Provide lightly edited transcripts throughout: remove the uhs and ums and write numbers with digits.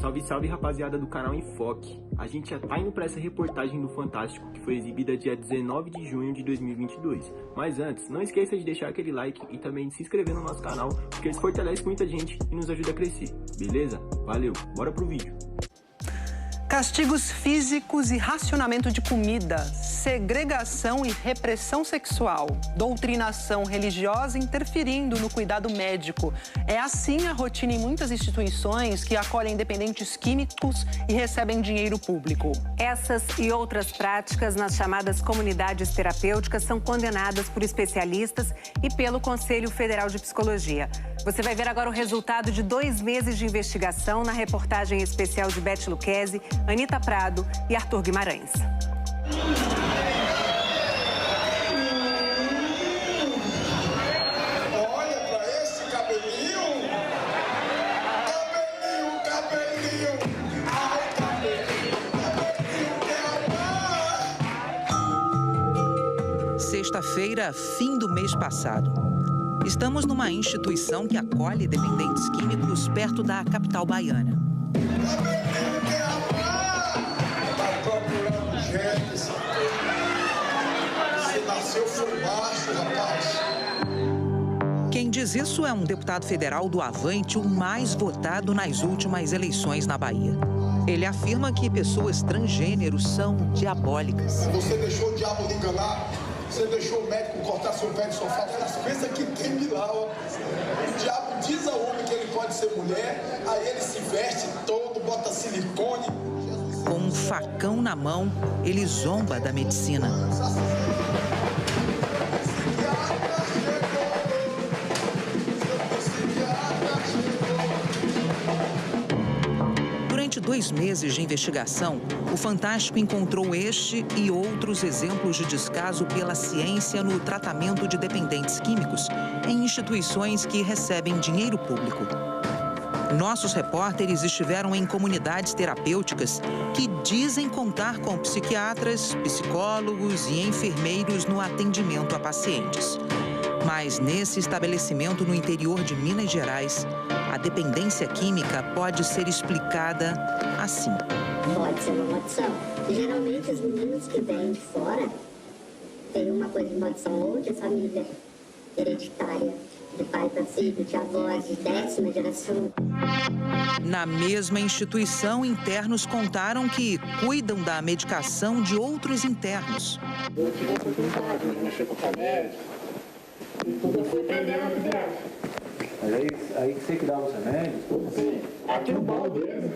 Salve, salve, rapaziada do canal Enfoque. A gente já tá indo pra essa reportagem do Fantástico, que foi exibida dia 19 de junho de 2022. Mas antes, não esqueça de deixar aquele like e também de se inscrever no nosso canal, porque isso fortalece muita gente e nos ajuda a crescer, beleza? Valeu, bora pro vídeo. Castigos físicos e racionamento de comida, segregação e repressão sexual, doutrinação religiosa interferindo no cuidado médico. É assim a rotina em muitas instituições que acolhem dependentes químicos e recebem dinheiro público. Essas e outras práticas nas chamadas comunidades terapêuticas são condenadas por especialistas e pelo Conselho Federal de Psicologia. Você vai ver agora o resultado de 2 meses de investigação na reportagem especial de Beth Lucchesi, Anitta Prado e Arthur Guimarães. Olha pra esse cabelinho! Cabelinho! Ai, cabelinho que amar! Sexta-feira, fim do mês passado. Estamos numa instituição que acolhe dependentes químicos perto da capital baiana. Cabelinho que amar! Tá procurando gente, você nasceu foi macho, rapaz. Quem diz isso é um deputado federal do Avante, o mais votado nas últimas eleições na Bahia. Ele afirma que pessoas transgêneros são diabólicas. Você deixou o diabo lhe enganar? Você deixou o médico cortar seu pé de sofá? Pensa que tem milagre. O diabo diz ao homem que ele pode ser mulher, aí ele se veste todo, bota silicone. Com um facão na mão, ele zomba da medicina. Durante 2 meses de investigação, o Fantástico encontrou este e outros exemplos de descaso pela ciência no tratamento de dependentes químicos em instituições que recebem dinheiro público. Nossos repórteres estiveram em comunidades terapêuticas que dizem contar com psiquiatras, psicólogos e enfermeiros no atendimento a pacientes. Mas nesse estabelecimento no interior de Minas Gerais, a dependência química pode ser explicada assim. Pode ser uma maldição. Geralmente os meninos que vêm de fora têm uma coisa de maldição ou de família hereditária, de pai para filho, de avós, de 10ª geração. Na mesma instituição, internos contaram que cuidam da medicação de outros internos. Eu tive a oportunidade de mexer com o remédio e tudo eu fui aprendendo dentro. Mas aí você que dava os remédios? Sim. Aqui o bom deles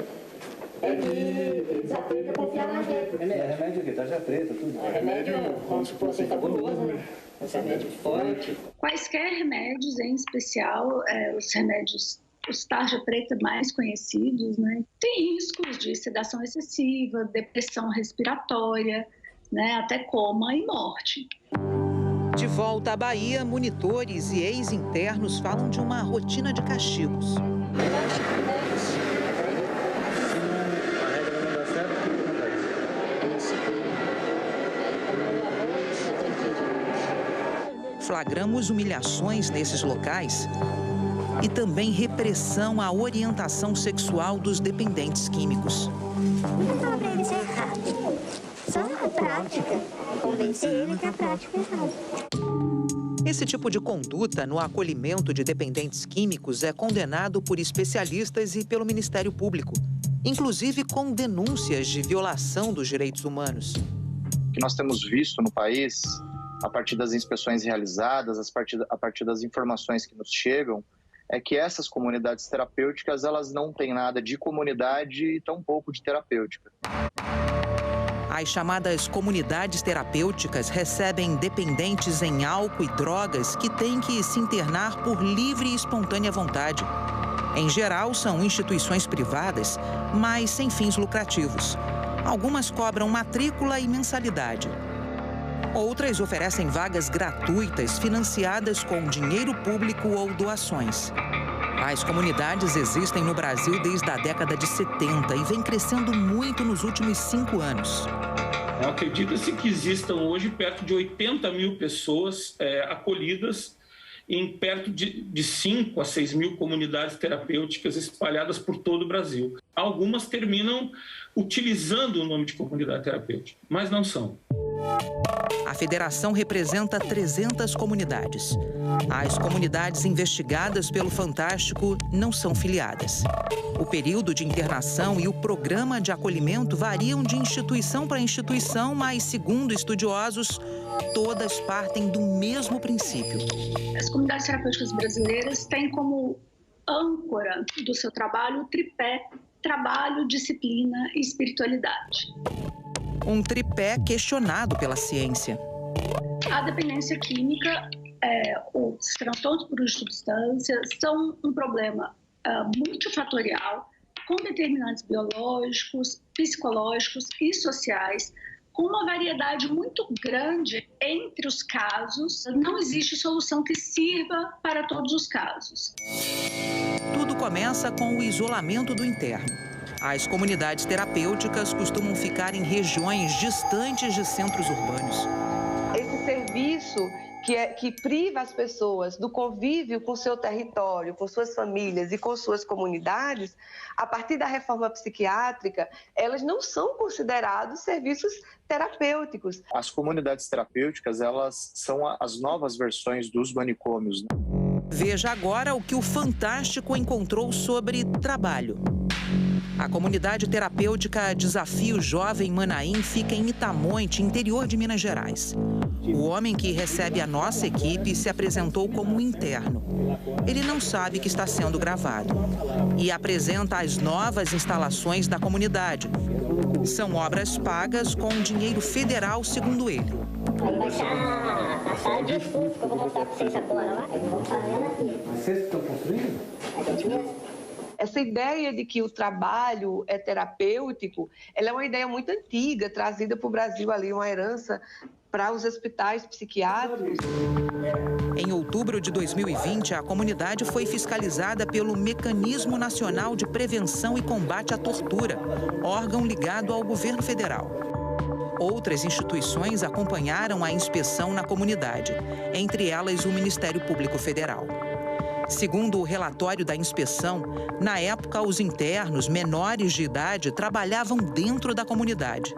é que eles aprendem a confiar na gente. Remédio o quê? Tarja preta, tudo? Remédio, vamos supor assim, fabuloso, né? Esse remédio forte. Quaisquer remédios, em especial os remédios, os tarja preta mais conhecidos, né? Tem riscos de sedação excessiva, depressão respiratória, né? Até coma e morte. De volta à Bahia, monitores e ex-internos falam de uma rotina de castigos. Flagramos humilhações nesses locais e também repressão à orientação sexual dos dependentes químicos. Não fala pra eles errado. Só a prática. Convencer ele que a prática é errada. Esse tipo de conduta no acolhimento de dependentes químicos é condenado por especialistas e pelo Ministério Público, inclusive com denúncias de violação dos direitos humanos. O que nós temos visto no país, a partir das inspeções realizadas, a partir das informações que nos chegam, é que essas comunidades terapêuticas, elas não têm nada de comunidade e tampouco de terapêutica. As chamadas comunidades terapêuticas recebem dependentes em álcool e drogas que têm que se internar por livre e espontânea vontade. Em geral, são instituições privadas, mas sem fins lucrativos. Algumas cobram matrícula e mensalidade. Outras oferecem vagas gratuitas financiadas com dinheiro público ou doações. As comunidades existem no Brasil desde a década de 70 e vem crescendo muito nos últimos 5 anos. Acredita-se que existam hoje perto de 80 mil pessoas acolhidas em perto de 5 a 6 mil comunidades terapêuticas espalhadas por todo o Brasil. Algumas terminam utilizando o nome de comunidade terapêutica, mas não são. A federação representa 300 comunidades. As comunidades investigadas pelo Fantástico não são filiadas. O período de internação e o programa de acolhimento variam de instituição para instituição, mas, segundo estudiosos, todas partem do mesmo princípio. As comunidades terapêuticas brasileiras têm como âncora do seu trabalho o tripé trabalho, disciplina e espiritualidade. Um tripé questionado pela ciência. A dependência química, os transtornos por uso de substâncias são um problema multifatorial, com determinantes biológicos, psicológicos e sociais, com uma variedade muito grande entre os casos. Não existe solução que sirva para todos os casos. Tudo começa com o isolamento do interno. As comunidades terapêuticas costumam ficar em regiões distantes de centros urbanos. Esse serviço que priva as pessoas do convívio com seu território, com suas famílias e com suas comunidades, a partir da reforma psiquiátrica, elas não são considerados serviços terapêuticos. As comunidades terapêuticas, elas são as novas versões dos manicômios. Veja agora o que o Fantástico encontrou sobre trabalho. A comunidade terapêutica Desafio Jovem Manaim fica em Itamonte, interior de Minas Gerais. O homem que recebe a nossa equipe se apresentou como interno. Ele não sabe que está sendo gravado e apresenta as novas instalações da comunidade. São obras pagas com dinheiro federal, segundo ele. A sala de estudo, que eu vou mostrar para vocês agora lá, eu vou fazendo aqui. Vocês estão construindo? A gente mesmo. Essa ideia de que o trabalho é terapêutico, ela é uma ideia muito antiga, trazida para o Brasil ali, uma herança para os hospitais psiquiátricos. Em outubro de 2020, a comunidade foi fiscalizada pelo Mecanismo Nacional de Prevenção e Combate à Tortura, órgão ligado ao governo federal. Outras instituições acompanharam a inspeção na comunidade, entre elas o Ministério Público Federal. Segundo o relatório da inspeção, na época, os internos menores de idade trabalhavam dentro da comunidade.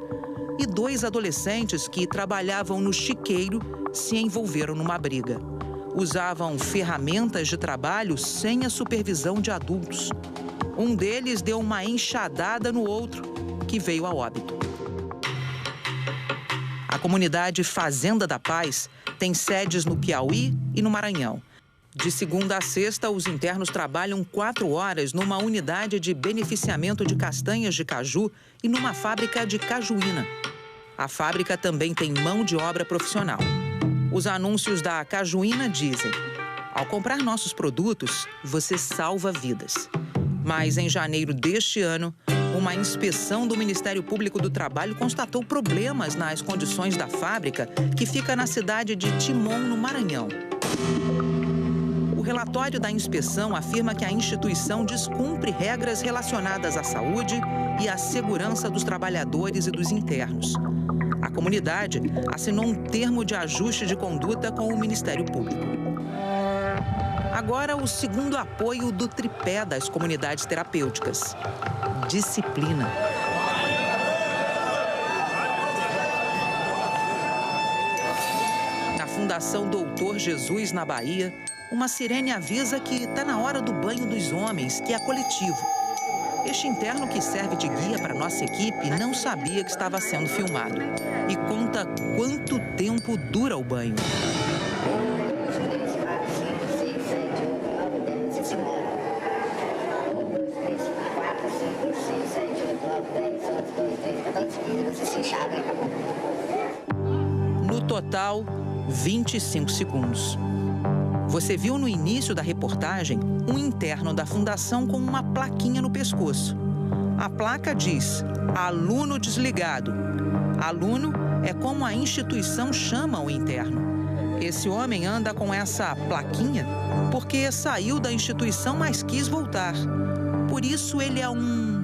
E 2 adolescentes que trabalhavam no chiqueiro se envolveram numa briga. Usavam ferramentas de trabalho sem a supervisão de adultos. Um deles deu uma enxadada no outro, que veio a óbito. A comunidade Fazenda da Paz tem sedes no Piauí e no Maranhão. De segunda a sexta, os internos trabalham 4 horas numa unidade de beneficiamento de castanhas de caju e numa fábrica de cajuína. A fábrica também tem mão de obra profissional. Os anúncios da cajuína dizem: ao comprar nossos produtos, você salva vidas. Mas em janeiro deste ano, uma inspeção do Ministério Público do Trabalho constatou problemas nas condições da fábrica, que fica na cidade de Timon, no Maranhão. O relatório da inspeção afirma que a instituição descumpre regras relacionadas à saúde e à segurança dos trabalhadores e dos internos. A comunidade assinou um termo de ajuste de conduta com o Ministério Público. Agora, o segundo apoio do tripé das comunidades terapêuticas: disciplina. Na Fundação Doutor Jesus, na Bahia, uma sirene avisa que está na hora do banho dos homens, que é coletivo. Este interno que serve de guia para nossa equipe não sabia que estava sendo filmado e conta quanto tempo dura o banho. No total, 25 segundos. Você viu no início da reportagem um interno da fundação com uma plaquinha no pescoço. A placa diz: aluno desligado. Aluno é como a instituição chama o interno. Esse homem anda com essa plaquinha porque saiu da instituição, mas quis voltar. Por isso ele é um...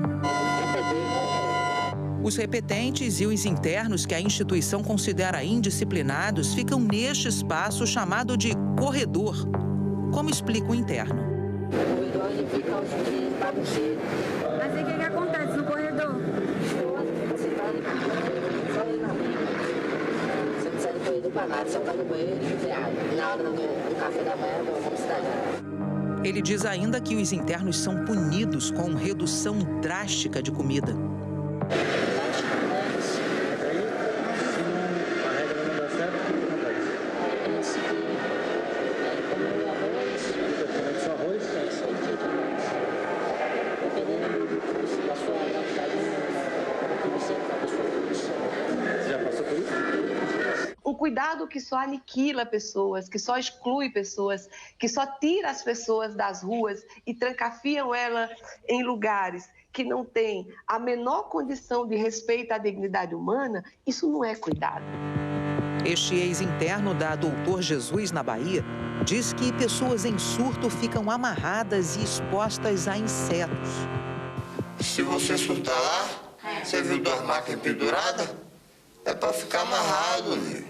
Os repetentes e os internos que a instituição considera indisciplinados ficam neste espaço chamado de corredor, como explica o interno. O corredor ele fica aos dias bagunceiro. Mas o que acontece no corredor? Você tá ali na rua. Você não sai do corredor para nada, só vai no banheiro e beber água. Na hora do café da manhã, vamos cidadão. Ele diz ainda que os internos são punidos com redução drástica de comida. O cuidado que só aniquila pessoas, que só exclui pessoas, que só tira as pessoas das ruas e trancafiam elas em lugares que não têm a menor condição de respeito à dignidade humana, isso não é cuidado. Este ex-interno da Doutor Jesus, na Bahia, diz que pessoas em surto ficam amarradas e expostas a insetos. Se você surtar lá, você viu 2 máquinas penduradas? É para ficar amarrado, né?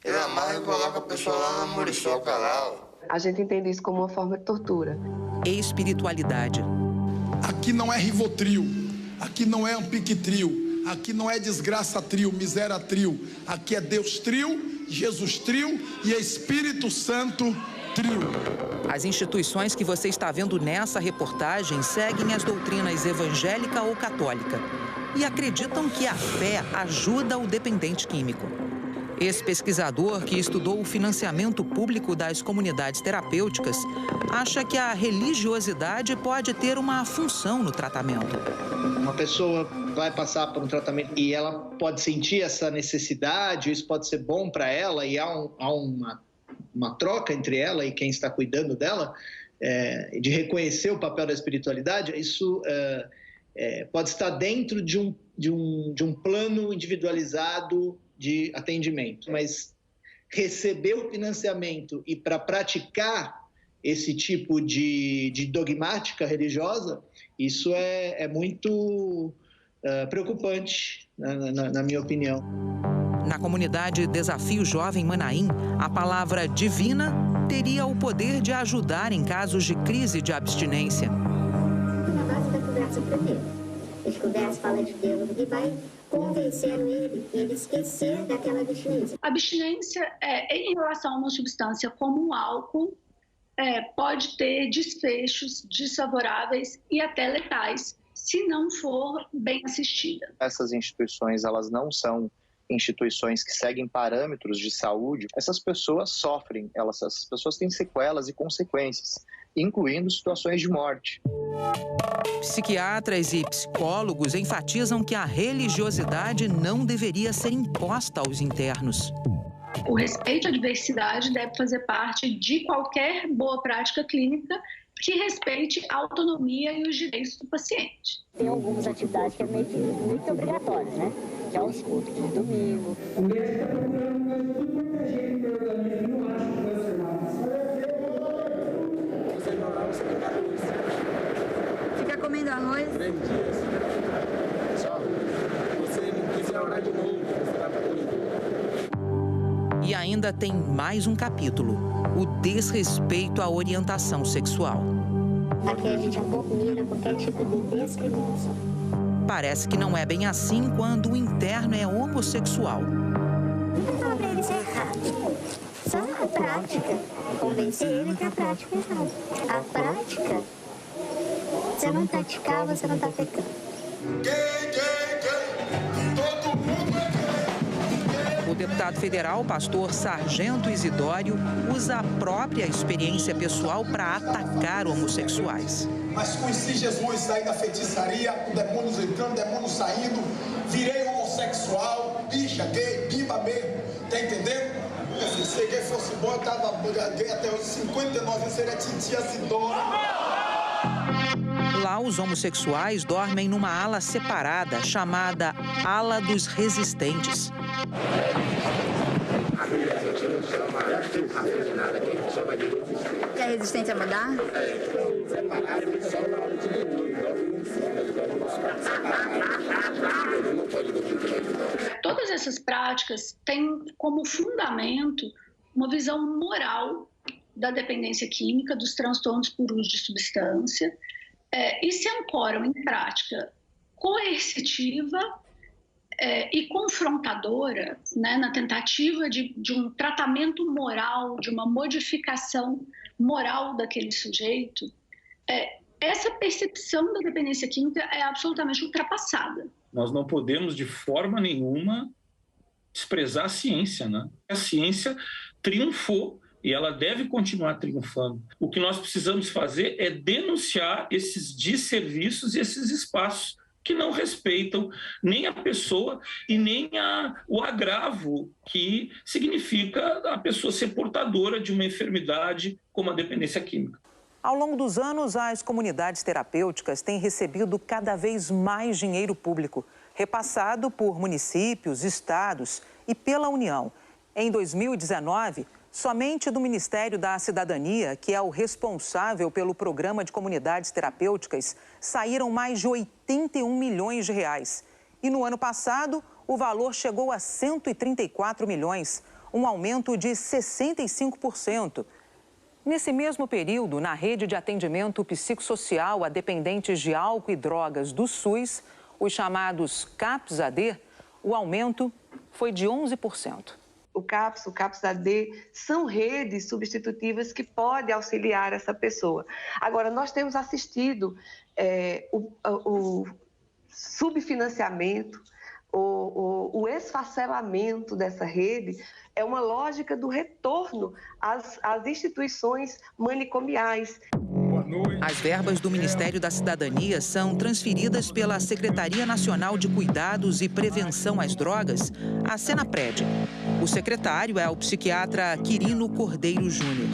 Ele amarra e coloca a pessoa lá na muriçoca lá. A gente entende isso como uma forma de tortura. Espiritualidade. Aqui não é Rivotril, aqui não é Ampiquetril, aqui não é desgraça trio, miséria trio. Aqui é Deus trio, Jesus trio e Espírito Santo trio. As instituições que você está vendo nessa reportagem seguem as doutrinas evangélica ou católica e acreditam que a fé ajuda o dependente químico. Esse pesquisador, que estudou o financiamento público das comunidades terapêuticas, acha que a religiosidade pode ter uma função no tratamento. Uma pessoa vai passar por um tratamento e ela pode sentir essa necessidade, isso pode ser bom para ela e há uma troca entre ela e quem está cuidando dela, de reconhecer o papel da espiritualidade, isso pode estar dentro de um plano individualizado de atendimento, mas receber o financiamento e para praticar esse tipo de dogmática religiosa, isso é muito preocupante, na minha opinião. Na comunidade Desafio Jovem Manaim, a palavra divina teria o poder de ajudar em casos de crise de abstinência. Na base da conversa primeiro. A gente conversa, fala de Deus e vai convencer ele esquecer daquela abstinência. A abstinência, em relação a uma substância como o álcool, pode ter desfechos desfavoráveis e até letais, se não for bem assistida. Essas instituições, elas não são instituições que seguem parâmetros de saúde. Essas pessoas sofrem, essas pessoas têm sequelas e consequências, incluindo situações de morte. Psiquiatras e psicólogos enfatizam que a religiosidade não deveria ser imposta aos internos. O respeito à diversidade deve fazer parte de qualquer boa prática clínica que respeite a autonomia e os direitos do paciente. Tem algumas atividades que é meio que muito obrigatórias, né? Que é o culto de domingo. O médico está procurando mais proteger o organismo, não acha que vai ser mais. Você não, você tem arroz. Fica comendo arroz? 3 dias. Só. Você não quiser orar de novo, você vai para comigo. E ainda tem mais um capítulo: o desrespeito à orientação sexual. Aqui a gente abomina qualquer tipo de discriminação. Parece que não é bem assim quando o interno é homossexual. Não fala pra ele ser errado. Só a prática. Convencer ele que a prática é errada. A prática, você não praticar, você não tá pecando. Todo mundo é O deputado federal, pastor Sargento Isidório, usa a própria experiência pessoal para atacar homossexuais. Mas conheci Jesus, saí da feitiçaria, demônios entrando, demônios saindo, virei homossexual, bicha, gay, biba mesmo, tá entendendo? Se gay fosse bom, eu tava gay até os 59 anos, seria titia Sidora. Lá, os homossexuais dormem numa ala separada, chamada Ala dos Resistentes. Quer resistência a mudar? Todas essas práticas têm como fundamento uma visão moral da dependência química, dos transtornos por uso de substância, e se ancoram em prática coercitiva e confrontadora, né, na tentativa de um tratamento moral, de uma modificação moral daquele sujeito, essa percepção da dependência química é absolutamente ultrapassada. Nós não podemos, de forma nenhuma, desprezar a ciência, né? A ciência triunfou e ela deve continuar triunfando. O que nós precisamos fazer é denunciar esses desserviços e esses espaços que não respeitam nem a pessoa e nem o agravo que significa a pessoa ser portadora de uma enfermidade como a dependência química. Ao longo dos anos, as comunidades terapêuticas têm recebido cada vez mais dinheiro público, repassado por municípios, estados e pela União. Em 2019, somente do Ministério da Cidadania, que é o responsável pelo programa de comunidades terapêuticas, saíram mais de 81 milhões de reais. E no ano passado, o valor chegou a 134 milhões, um aumento de 65%. Nesse mesmo período, na rede de atendimento psicossocial a dependentes de álcool e drogas do SUS, os chamados CAPS-AD, o aumento foi de 11%. O CAPS-AD são redes substitutivas que podem auxiliar essa pessoa. Agora, nós temos assistido o subfinanciamento, o esfacelamento dessa rede, é uma lógica do retorno às instituições manicomiais. As verbas do Ministério da Cidadania são transferidas pela Secretaria Nacional de Cuidados e Prevenção às Drogas, a Senapred. O secretário é o psiquiatra Quirino Cordeiro Júnior.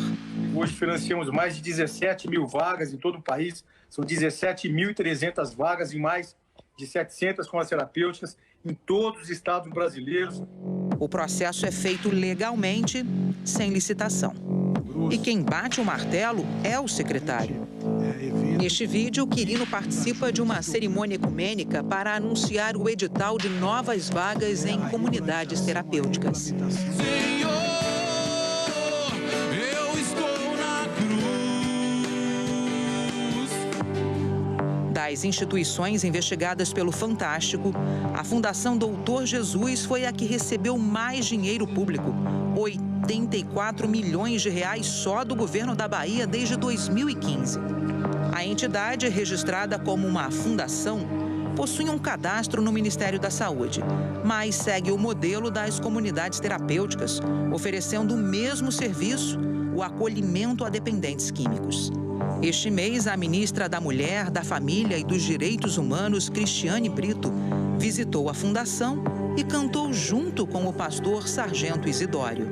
Hoje financiamos mais de 17 mil vagas em todo o país, são 17.300 vagas em mais de 700 com as terapêuticas em todos os estados brasileiros. O processo é feito legalmente, sem licitação. E quem bate o martelo é o secretário. Neste vídeo, Quirino participa de uma cerimônia ecumênica para anunciar o edital de novas vagas em comunidades terapêuticas. Das instituições investigadas pelo Fantástico, a Fundação Doutor Jesus foi a que recebeu mais dinheiro público, 84 milhões de reais só do governo da Bahia desde 2015. A entidade, registrada como uma fundação, possui um cadastro no Ministério da Saúde, mas segue o modelo das comunidades terapêuticas, oferecendo o mesmo serviço, o acolhimento a dependentes químicos. Este mês, a ministra da Mulher, da Família e dos Direitos Humanos, Cristiane Brito, visitou a fundação e cantou junto com o pastor Sargento Isidório.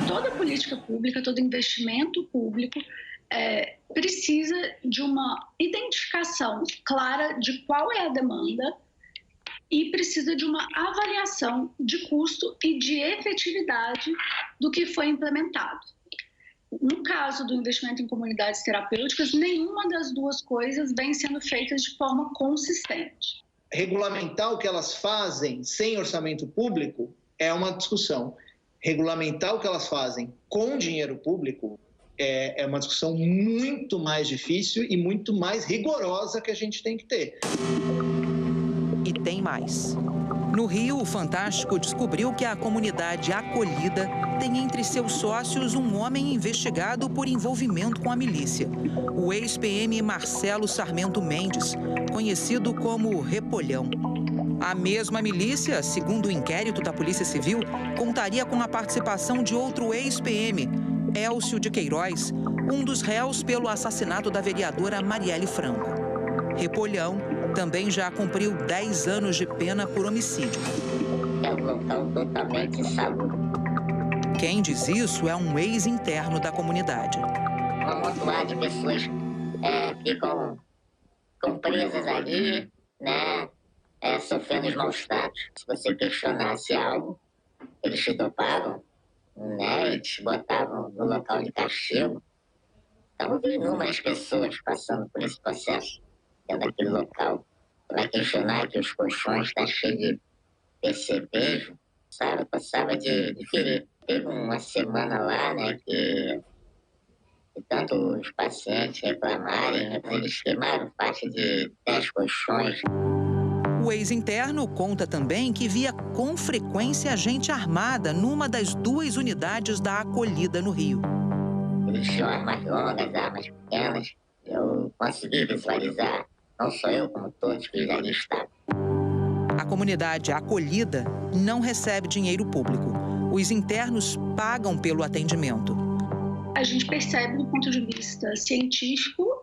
Toda política pública, todo investimento público precisa de uma identificação clara de qual é a demanda e precisa de uma avaliação de custo e de efetividade do que foi implementado. No caso do investimento em comunidades terapêuticas, nenhuma das duas coisas vem sendo feitas de forma consistente. Regulamentar o que elas fazem sem orçamento público é uma discussão. Regulamentar o que elas fazem com dinheiro público é uma discussão muito mais difícil e muito mais rigorosa que a gente tem que ter. E tem mais. No Rio, o Fantástico descobriu que a comunidade acolhida tem entre seus sócios um homem investigado por envolvimento com a milícia, o ex-PM Marcelo Sarmento Mendes, conhecido como Repolhão. A mesma milícia, segundo o inquérito da Polícia Civil, contaria com a participação de outro ex-PM, Elcio de Queiroz, um dos réus pelo assassinato da vereadora Marielle Franco. Repolhão também já cumpriu 10 anos de pena por homicídio. É um local totalmente insalubre. Quem diz isso é um ex-interno da comunidade. Um amontoado de pessoas ficam presas ali, né, sofrendo os maus tratos. Se você questionasse algo, eles te dopavam, né, e te botavam no local de castigo. Então, vi inúmeras pessoas passando por esse processo dentro daquele local. Vai questionar que os colchões estão cheios perceber, passava de ferir. Teve uma semana lá, né, que tanto os pacientes reclamarem, eles queimaram parte de 10 colchões. O ex-interno conta também que via com frequência gente armada numa das 2 unidades da acolhida no Rio. Eles tinham armas longas, armas pequenas. Eu consegui visualizar, não só eu, como todos que ali estavam. A comunidade acolhida não recebe dinheiro público. Os internos pagam pelo atendimento. A gente percebe, do ponto de vista científico,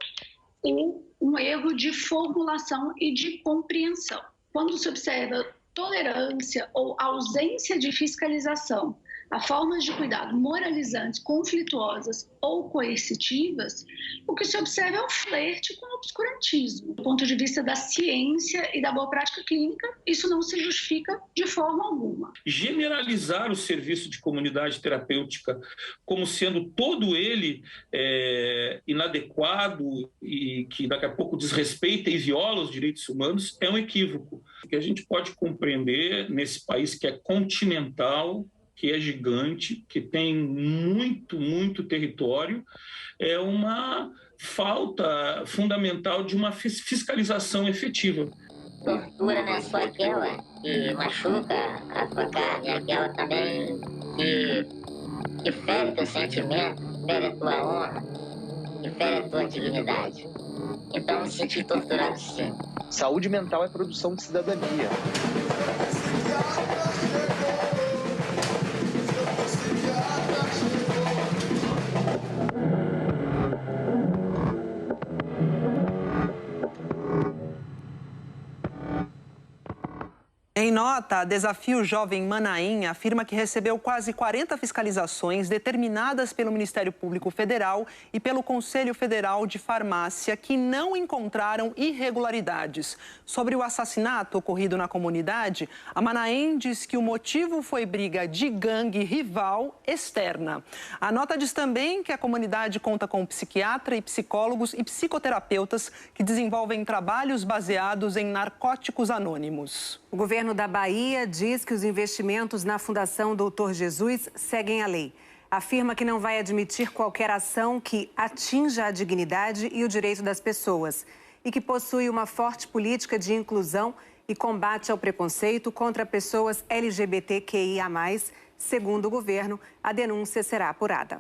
um erro de formulação e de compreensão. Quando se observa tolerância ou ausência de fiscalização a formas de cuidado moralizantes, conflituosas ou coercitivas, o que se observa é um flerte com o obscurantismo. Do ponto de vista da ciência e da boa prática clínica, isso não se justifica de forma alguma. Generalizar o serviço de comunidade terapêutica como sendo todo ele inadequado e que daqui a pouco desrespeita e viola os direitos humanos é um equívoco. O que a gente pode compreender nesse país que é continental, que é gigante, que tem muito território, é uma falta fundamental de uma fiscalização efetiva. Tortura não é só aquela que machuca a tua carne, aquela também que fere teu sentimento, fere a tua honra, que fere a tua dignidade. Então, me senti torturado sim. Saúde mental é produção de cidadania. Em nota, a Desafio Jovem Manaim afirma que recebeu quase 40 fiscalizações determinadas pelo Ministério Público Federal e pelo Conselho Federal de Farmácia que não encontraram irregularidades. Sobre o assassinato ocorrido na comunidade, a Manaim diz que o motivo foi briga de gangue rival externa. A nota diz também que a comunidade conta com psiquiatra e psicólogos e psicoterapeutas que desenvolvem trabalhos baseados em narcóticos anônimos. O governo da Bahia diz que os investimentos na Fundação Doutor Jesus seguem a lei. Afirma que não vai admitir qualquer ação que atinja a dignidade e o direito das pessoas e que possui uma forte política de inclusão e combate ao preconceito contra pessoas LGBTQIA+. Segundo o governo, a denúncia será apurada.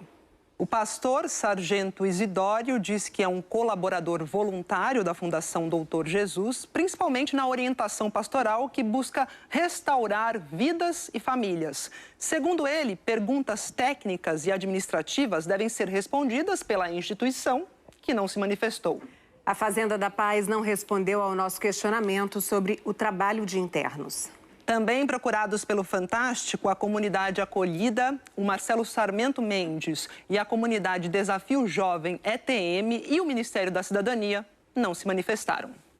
O pastor Sargento Isidório diz que é um colaborador voluntário da Fundação Doutor Jesus, principalmente na orientação pastoral que busca restaurar vidas e famílias. Segundo ele, perguntas técnicas e administrativas devem ser respondidas pela instituição, que não se manifestou. A Fazenda da Paz não respondeu ao nosso questionamento sobre o trabalho de internos. Também procurados pelo Fantástico, a comunidade acolhida, o Marcelo Sarmento Mendes e a comunidade Desafio Jovem ETM e o Ministério da Cidadania não se manifestaram.